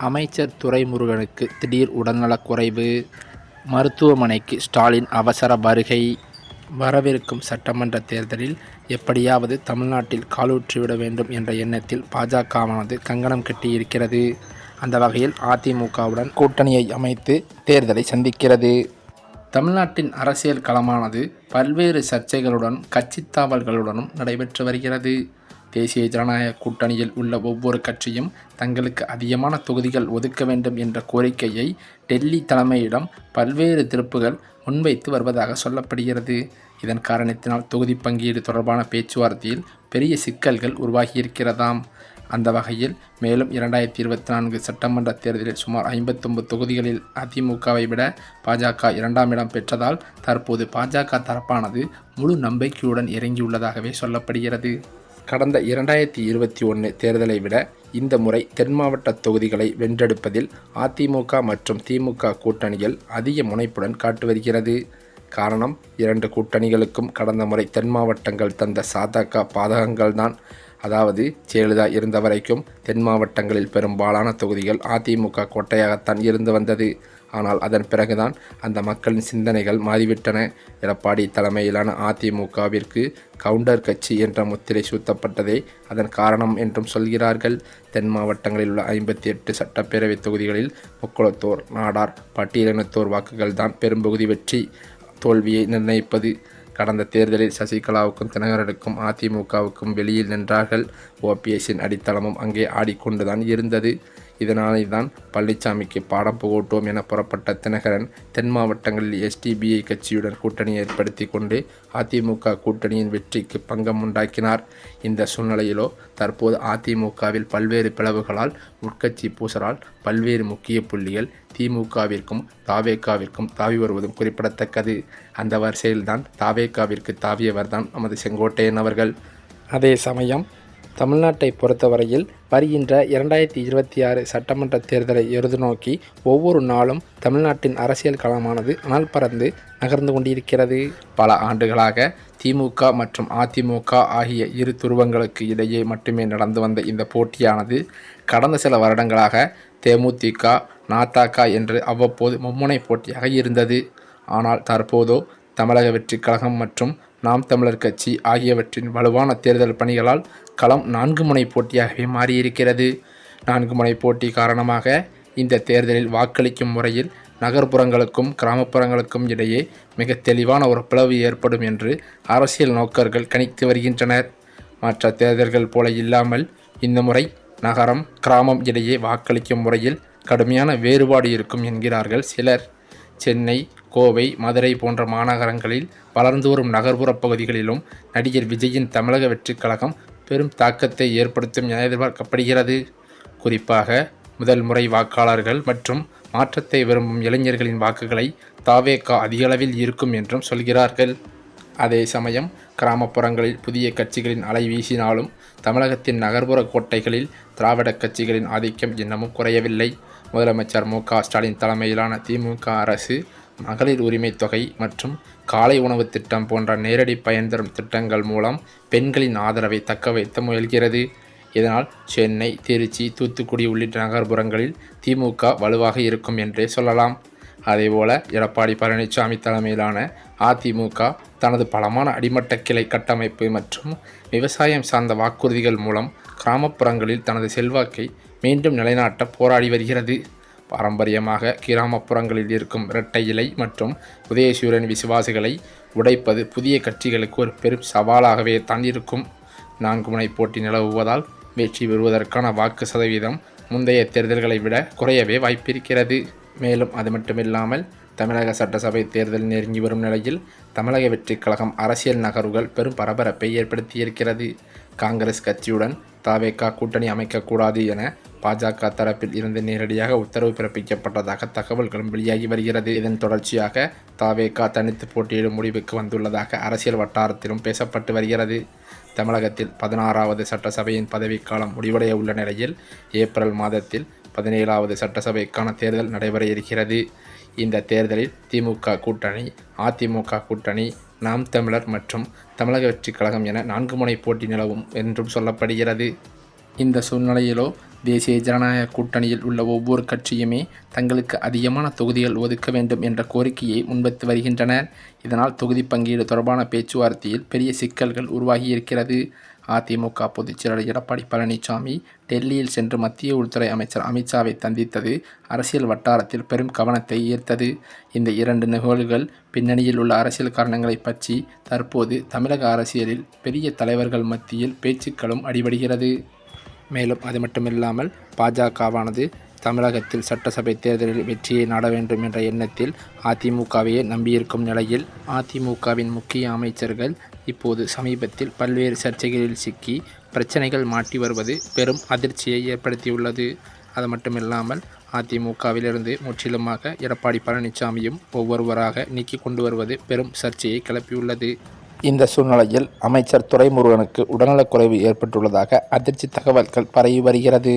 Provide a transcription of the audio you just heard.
அமைச்சர் துரைமுருகனுக்கு திடீர் உடல்நலக்குறைவு. மருத்துவமனைக்கு ஸ்டாலின் அவசர வருகை. வரவிருக்கும் சட்டமன்ற தேர்தலில் எப்படியாவது தமிழ்நாட்டில் காலூற்றிவிட வேண்டும் என்ற எண்ணத்தில் பாஜகவானது கங்கணம் கட்டியிருக்கிறது. அந்த வகையில் அதிமுகவுடன் கூட்டணியை அமைத்து தேர்தலை சந்திக்கிறது. தமிழ்நாட்டின் அரசியல் களமானது பல்வேறு சர்ச்சைகளுடன் கட்சி தாவல்களுடனும் நடைபெற்று வருகிறது. தேசிய ஜனநாயக கூட்டணியில் உள்ள ஒவ்வொரு கட்சியும் தங்களுக்கு அதிகமான தொகுதிகள் ஒதுக்க வேண்டும் என்ற கோரிக்கையை டெல்லி தலைமையிடம் பல்வேறு தரப்புகள் முன்வைத்து வருவதாக சொல்லப்படுகிறது. இதன் காரணத்தினால் தொகுதி பங்கீடு தொடர்பான பேச்சுவார்த்தையில் பெரிய சிக்கல்கள் உருவாகியிருக்கிறதாம். அந்த வகையில் மேலும் 2024 சட்டமன்ற தேர்தலில் சுமார் 59 தொகுதிகளில் அதிமுகவை விட பாஜக 2ஆம் இடம் பெற்றதால் தற்போது பாஜக தரப்பானது முழு நம்பிக்கையுடன் இறங்கியுள்ளதாகவே சொல்லப்படுகிறது. கடந்த 2021 தேர்தலை விட இந்த முறை தென் மாவட்ட தொகுதிகளை வென்றெடுப்பதில் அதிமுக மற்றும் திமுக கூட்டணிகள் அதிக முனைப்புடன் காட்டு வருகிறது. காரணம், 2 கூட்டணிகளுக்கும் கடந்த முறை தென் மாவட்டங்கள் தந்த சாதக பாதகங்கள்தான். அதாவது, ஜெயலலிதா இருந்த வரைக்கும் தென் மாவட்டங்களில் பெரும்பாலான தொகுதிகள் அதிமுக கோட்டையாகத்தான் இருந்து வந்தது. ஆனால் அதன் பிறகுதான் அந்த மக்களின் சிந்தனைகள் மாறிவிட்டன. எடப்பாடி தலைமையிலான அதிமுகவிற்கு கவுண்டர் கட்சி என்ற முத்திரை சூட்டப்பட்டதே அதன் காரணம் என்றும் சொல்கிறார்கள். தென் மாவட்டங்களில் உள்ள 58 சட்டப்பேரவை தொகுதிகளில் முக்குளத்தோர், நாடார், பட்டியலினத்தோர் வாக்குகள் தான் பெரும்பகுதி வெற்றி தோல்வியை நிர்ணயிப்பது. கடந்த தேர்தலில் சசிகலாவுக்கும் தினகரனுக்கும் அதிமுகவுக்கும் வெளியில் நின்றார்கள். ஓபிஎஸ்ஸின் அடித்தளமும் அங்கே ஆடிக்கொண்டுதான் இருந்தது. இதனாலே தான் பழனிசாமிக்கு பாடம் புகட்டுவோம் என புறப்பட்ட தினகரன் தென் மாவட்டங்களில் எஸ்டிபிஐ கட்சியுடன் கூட்டணி ஏற்படுத்தி கொண்டு அதிமுக கூட்டணியின் வெற்றிக்கு பங்கம் உண்டாக்கினார். இந்த சூழ்நிலையிலோ தற்போது அதிமுகவில் பல்வேறு பிளவுகளால் உட்கட்சி பூசலால் பல்வேறு முக்கிய புள்ளிகள் திமுகவிற்கும் தாவேகாவிற்கும் தாவி வருவதும் குறிப்பிடத்தக்கது. அந்த வரிசையில்தான் தாவேகாவிற்கு தாவியவர்தான் நமது செங்கோட்டையன் அவர்கள். அதே சமயம் தமிழ்நாட்டை பொறுத்தவரையில் வருகின்ற 2026 சட்டமன்ற தேர்தலை எதிர்நோக்கி ஒவ்வொரு நாளும் தமிழ்நாட்டின் அரசியல் களமானது அனல் பறந்து நகர்ந்து கொண்டிருக்கிறது. பல ஆண்டுகளாக திமுக மற்றும் அதிமுக ஆகிய இரு துருவங்களுக்கு இடையே மட்டுமே நடந்து வந்த இந்த போட்டியானது கடந்த சில வருடங்களாக தேமுதிக, நாதக என்று அவ்வப்போது மும்முனை போட்டியாக இருந்தது. ஆனால் தற்போதோ தமிழக வெற்றி கழகம் மற்றும் நாம் தமிழர் கட்சி ஆகியவற்றின் வலுவான தேர்தல் பணிகளால் களம் 4 முனை போட்டியாகவே மாறியிருக்கிறது. 4 முனை போட்டி காரணமாக இந்த தேர்தலில் வாக்களிக்கும் முறையில் நகர்ப்புறங்களுக்கும் கிராமப்புறங்களுக்கும் இடையே மிக தெளிவான ஒரு பிளவு ஏற்படும் என்று அரசியல் நோக்கர்கள் கணித்து வருகின்றனர். மற்ற தேர்தல்கள் போல இல்லாமல் இந்த முறை நகரம் கிராமம் இடையே வாக்களிக்கும் முறையில் கடுமையான வேறுபாடு இருக்கும் என்கிறார்கள் சிலர். சென்னை, கோவை, மதுரை போன்ற மாநகரங்களில் வளர்ந்து வரும் நகர்ப்புற பகுதிகளிலும் நடிகர் விஜயின் தமிழக வெற்றி கழகம் பெரும் தாக்கத்தை ஏற்படுத்தும் என எதிர்பார்க்கப்படுகிறது. குறிப்பாக முதல் முறை வாக்காளர்கள் மற்றும் மாற்றத்தை விரும்பும் இளைஞர்களின் வாக்குகளை தாவேகா அதிகளவில் இருக்கும் என்றும் சொல்கிறார்கள். அதே சமயம் கிராமப்புறங்களில் புதிய கட்சிகளின் அலை வீசினாலும் தமிழகத்தின் நகர்ப்புற கோட்டைகளில் திராவிட கட்சிகளின் ஆதிக்கம் இன்னமும் குறையவில்லை. முதலமைச்சர் மு.க. ஸ்டாலின் தலைமையிலான திமுக அரசு மகளிர் உரிமை தொகை மற்றும் காலை உணவு திட்டம் போன்ற நேரடி பயன் தரும் திட்டங்கள் மூலம் பெண்களின் ஆதரவை தக்க வைத்து முயல்கிறது. இதனால் சென்னை, திருச்சி, தூத்துக்குடி உள்ளிட்ட நகர்ப்புறங்களில் திமுக வலுவாக இருக்கும் என்றே சொல்லலாம். அதேபோல எடப்பாடி பழனிசாமி தலைமையிலான அதிமுக தனது பலமான அடிமட்ட கிளை கட்டமைப்பு மற்றும் விவசாயம் சார்ந்த வாக்குறுதிகள் மூலம் கிராமப்புறங்களில் தனது செல்வாக்கை மீண்டும் நிலைநாட்ட போராடி வருகிறது. பாரம்பரியமாக கிராமப்புறங்களில் இருக்கும் இரட்டை இலை மற்றும் உதயசூரியன் விசுவாசிகளை உடைப்பது புதிய கட்சிகளுக்கு ஒரு பெரும் சவாலாகவே தான் இருக்கும். 4 முனை போட்டி நிலவுவதால் வெற்றி பெறுவதற்கான வாக்கு சதவீதம் முந்தைய தேர்தல்களை விட குறையவே வாய்ப்பிருக்கிறது. மேலும் அது மட்டுமில்லாமல் தமிழக சட்டசபை தேர்தல் நெருங்கி வரும் நிலையில் தமிழக வெற்றி கழகம் அரசியல் நகர்வுகள் பெரும் பரபரப்பை ஏற்படுத்தியிருக்கிறது. காங்கிரஸ் கட்சியுடன் தாவேகா கூட்டணி அமைக்கக்கூடாது என பாஜக தரப்பில் இருந்து நேரடியாக உத்தரவு பிறப்பிக்கப்பட்டதாக தகவல்களும் வெளியாகி வருகிறது. இதன் தொடர்ச்சியாக தாவேகா தனித்து போட்டியிடும் முடிவுக்கு வந்துள்ளதாக அரசியல் வட்டாரத்திலும் பேசப்பட்டு வருகிறது. தமிழகத்தில் 16வது சட்டசபையின் பதவிக்காலம் முடிவடைய உள்ள நிலையில் ஏப்ரல் மாதத்தில் 17வது சட்டசபைக்கான தேர்தல் நடைபெற இருக்கிறது. இந்த தேர்தலில் திமுக கூட்டணி, அதிமுக கூட்டணி, நாம் தமிழர் மற்றும் தமிழக வெற்றி கழகம் என 4 முனை போட்டி நிலவும் என்றும் சொல்லப்படுகிறது. இந்த சூழ்நிலையிலோ தேசிய ஜனநாயக கூட்டணியில் உள்ள ஒவ்வொரு கட்சியுமே தங்களுக்கு அதிகமான தொகுதிகள் ஒதுக்க வேண்டும் என்ற கோரிக்கையை முன்வைத்து வருகின்றனர். இதனால் தொகுதி பங்கீடு தொடர்பான பேச்சுவார்த்தையில் பெரிய சிக்கல்கள் உருவாகியிருக்கிறது. அதிமுக பொதுச்செயலாளர் எடப்பாடி பழனிசாமி டெல்லியில் சென்று மத்திய உள்துறை அமைச்சர் அமித்ஷாவை சந்தித்தது அரசியல் வட்டாரத்தில் பெரும் கவனத்தை ஈர்த்தது. இந்த 2 நிகழ்வுகள் பின்னணியில் உள்ள அரசியல் காரணங்களை பற்றி தற்போது தமிழக அரசியலில் பெரிய தலைவர்கள் மத்தியில் பேச்சுக்களும் அடிபடுகிறது. மேலும் அது மட்டுமில்லாமல் பாஜகவானது தமிழகத்தில் சட்டசபை தேர்தலில் வெற்றியை நாட வேண்டும் என்ற எண்ணத்தில் அதிமுகவையே நம்பியிருக்கும் நிலையில் அதிமுகவின் முக்கிய அமைச்சர்கள் இப்போது சமீபத்தில் பல்வேறு சர்ச்சைகளில் சிக்கி பிரச்சனைகள் மாட்டி வருவது பெரும் அதிர்ச்சியை ஏற்படுத்தியுள்ளது. அது மட்டுமில்லாமல் அதிமுகவிலிருந்து முற்றிலுமாக எடப்பாடி பழனிசாமியும் ஒவ்வொருவராக நீக்கி கொண்டு வருவது பெரும் சர்ச்சையை கிளப்பியுள்ளது. இந்த சூழ்நிலையில் அமைச்சர் துரைமுருகனுக்கு உடல்நலக்குறைவு ஏற்பட்டுள்ளதாக அதிர்ச்சி தகவல்கள் பரவி வருகிறது.